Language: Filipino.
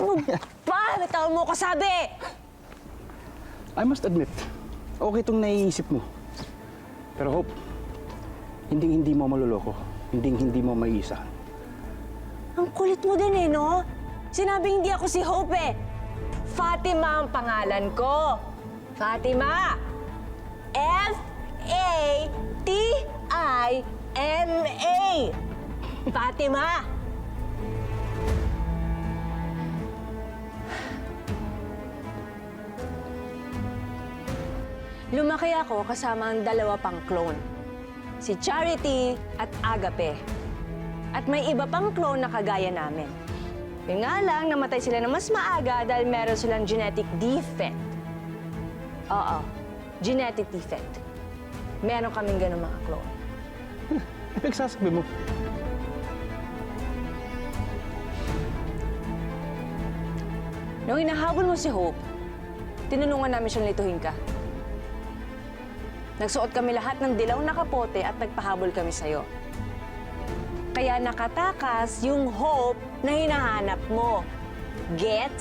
Ano ba? Bitawan mo ko sabi! I must admit, okay itong naiisip mo. Pero Hope, hindi mo maluloko. Hindi mo maiisa. Ang kulit mo din eh, no? Sinabing hindi ako si Hope eh. Fatima ang pangalan ko. Fatima! F-A-T-I-M-A! Fatima! Lumaki ako kasama ang dalawa pang clone. Si Charity at Agape. At may iba pang clone na kagaya namin. Yun nga lang, namatay sila na mas maaga dahil meron silang genetic defect. Oo, genetic defect. Meron kaming ganun mga clone. Pinagsasabi mo. Nung hinahabol mo si Hope, tinulungan namin siyang lituhin ka. Nagsuot kami lahat ng dilaw na kapote at nagpahabol kami sa'yo. Kaya nakatakas yung Hope na hinahanap mo. Gets?